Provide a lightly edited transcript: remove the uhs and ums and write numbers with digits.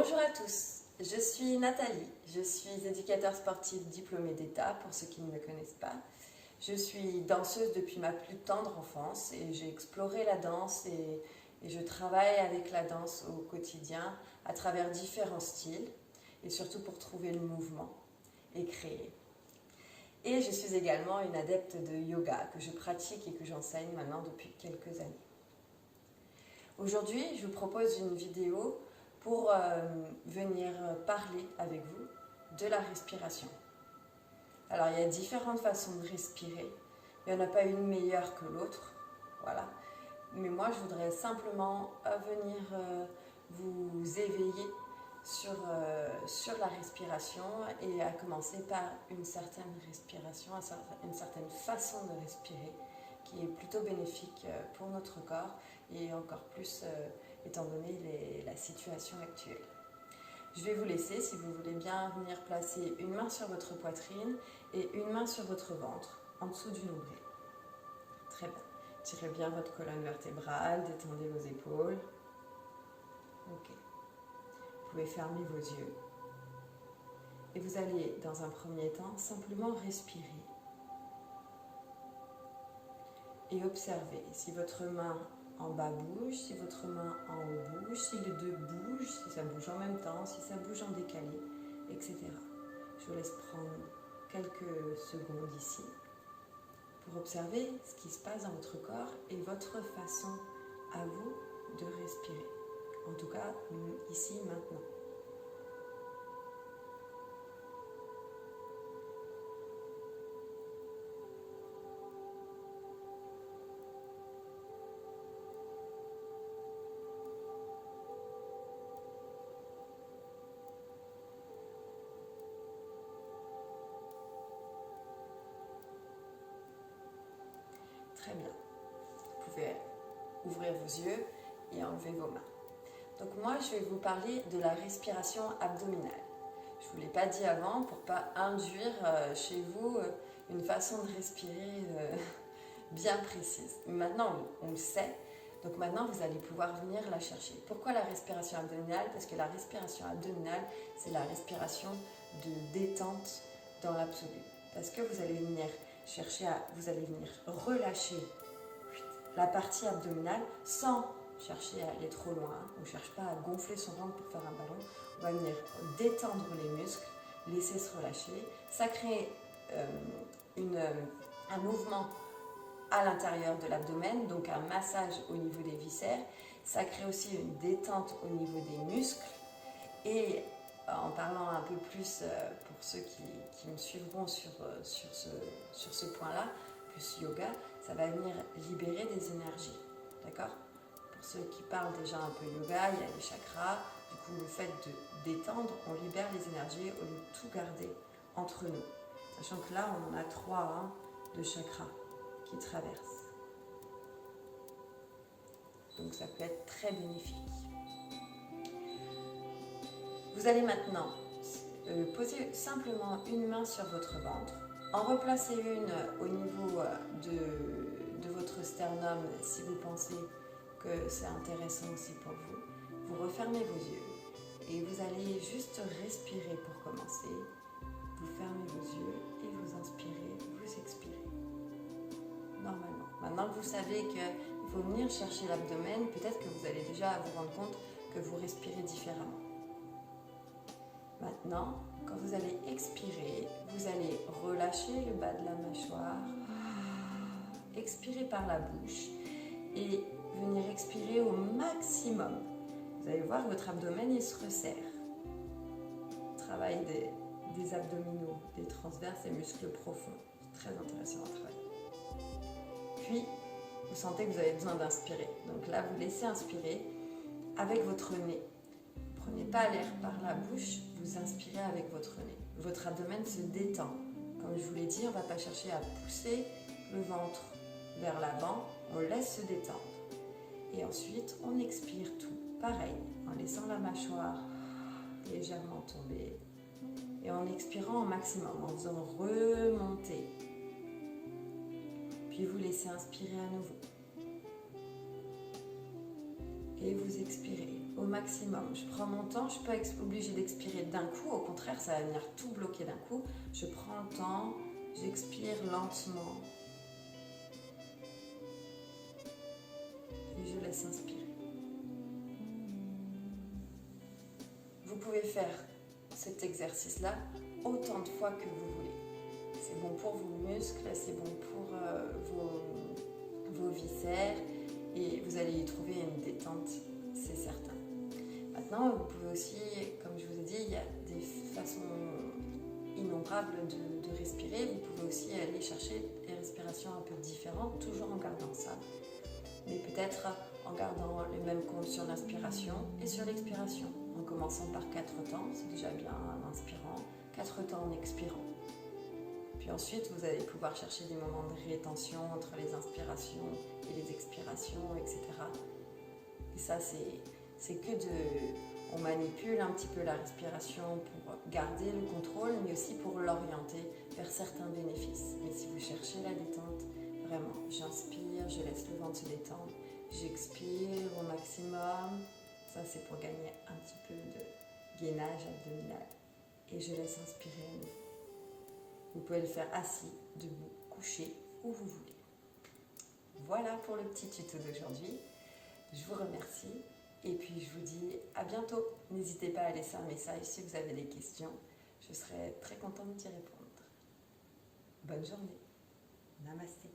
Bonjour à tous, je suis Nathalie, je suis éducateur sportif diplômée d'État pour ceux qui ne me connaissent pas. Je suis danseuse depuis ma plus tendre enfance et j'ai exploré la danse et je travaille avec la danse au quotidien à travers différents styles et surtout pour trouver le mouvement et créer. Et je suis également une adepte de yoga que je pratique et que j'enseigne maintenant depuis quelques années. Aujourd'hui, je vous propose une vidéo pour venir parler avec vous de la respiration. Alors, il y a différentes façons de respirer. Il n'y en a pas une meilleure que l'autre. Voilà. Mais moi, je voudrais simplement venir vous éveiller sur la respiration et à commencer par une certaine respiration, une certaine façon de respirer qui est plutôt bénéfique pour notre corps et encore plus étant donné la situation actuelle. Je vais vous laisser, si vous voulez bien, venir placer une main sur votre poitrine et une main sur votre ventre, en dessous du nombril. Très bien. Tirez bien votre colonne vertébrale, détendez vos épaules. Ok. Vous pouvez fermer vos yeux. Et vous allez, dans un premier temps, simplement respirer. Et observez si votre main en bas bouge, si votre main en haut bouge, si les deux bougent, si ça bouge en même temps, si ça bouge en décalé, etc. Je vous laisse prendre quelques secondes ici pour observer ce qui se passe dans votre corps et votre façon à vous de respirer. En tout cas, ici, maintenant. Très bien. Vous pouvez ouvrir vos yeux et enlever vos mains. Donc moi, je vais vous parler de la respiration abdominale. Je ne vous l'ai pas dit avant pour ne pas induire chez vous une façon de respirer bien précise. Maintenant, on le sait. Donc maintenant, vous allez pouvoir venir la chercher. Pourquoi la respiration abdominale? Parce que la respiration abdominale, c'est la respiration de détente dans l'absolu. Parce que vous allez venir vous allez venir relâcher la partie abdominale sans chercher à aller trop loin. On ne cherche pas à gonfler son ventre pour faire un ballon. On va venir détendre les muscles, laisser se relâcher. Ça crée un mouvement à l'intérieur de l'abdomen, donc un massage au niveau des viscères. Ça crée aussi une détente au niveau des muscles. Et en parlant un peu plus pour ceux qui me suivront sur ce point-là, plus yoga, ça va venir libérer des énergies. D'accord? Pour ceux qui parlent déjà un peu yoga, il y a les chakras. Du coup, le fait de détendre, on libère les énergies au lieu de tout garder entre nous. Sachant que là, on en a 3 de chakras qui traversent. Donc ça peut être très bénéfique. Vous allez maintenant poser simplement une main sur votre ventre, en replacer une au niveau de votre sternum si vous pensez que c'est intéressant aussi pour vous. Vous refermez vos yeux et vous allez juste respirer pour commencer. Vous fermez vos yeux et vous inspirez, vous expirez. Normalement. Maintenant que vous savez qu'il faut venir chercher l'abdomen, peut-être que vous allez déjà vous rendre compte que vous respirez différemment. Maintenant, quand vous allez expirer, vous allez relâcher le bas de la mâchoire, expirer par la bouche et venir expirer au maximum. Vous allez voir que votre abdomen il se resserre. Travail des abdominaux, des transverses et muscles profonds. C'est très intéressant à travailler. Puis, vous sentez que vous avez besoin d'inspirer. Donc là, vous laissez inspirer avec votre nez. Prenez pas l'air par la bouche, vous inspirez avec votre nez. Votre abdomen se détend. Comme je vous l'ai dit, on ne va pas chercher à pousser le ventre vers l'avant, on laisse se détendre. Et ensuite, on expire tout. Pareil, en laissant la mâchoire légèrement tomber et en expirant au maximum, en faisant remonter. Puis vous laissez inspirer à nouveau. Et vous expirez au maximum. Je prends mon temps, je ne suis pas obligée d'expirer d'un coup, au contraire, ça va venir tout bloquer d'un coup. Je prends le temps, j'expire lentement et je laisse inspirer. Vous pouvez faire cet exercice-là autant de fois que vous voulez. C'est bon pour vos muscles, c'est bon pour vos viscères et vous allez y trouver une détente, c'est certain. Maintenant, vous pouvez aussi, comme je vous ai dit, il y a des façons innombrables de respirer. Vous pouvez aussi aller chercher des respirations un peu différentes, toujours en gardant ça. Mais peut-être en gardant les mêmes comptes sur l'inspiration et sur l'expiration. En commençant par 4 temps, c'est déjà bien en inspirant, 4 temps en expirant. Puis ensuite, vous allez pouvoir chercher des moments de rétention entre les inspirations et les expirations, etc. Et ça, c'est que on manipule un petit peu la respiration pour garder le contrôle, mais aussi pour l'orienter vers certains bénéfices. Mais si vous cherchez la détente, vraiment, j'inspire, je laisse le ventre se détendre, j'expire au maximum. Ça, c'est pour gagner un petit peu de gainage abdominal. Et je laisse inspirer à nouveau. Vous pouvez le faire assis, debout, couché, où vous voulez. Voilà pour le petit tuto d'aujourd'hui. Je vous remercie et puis je vous dis à bientôt. N'hésitez pas à laisser un message si vous avez des questions. Je serai très contente d'y répondre. Bonne journée. Namasté.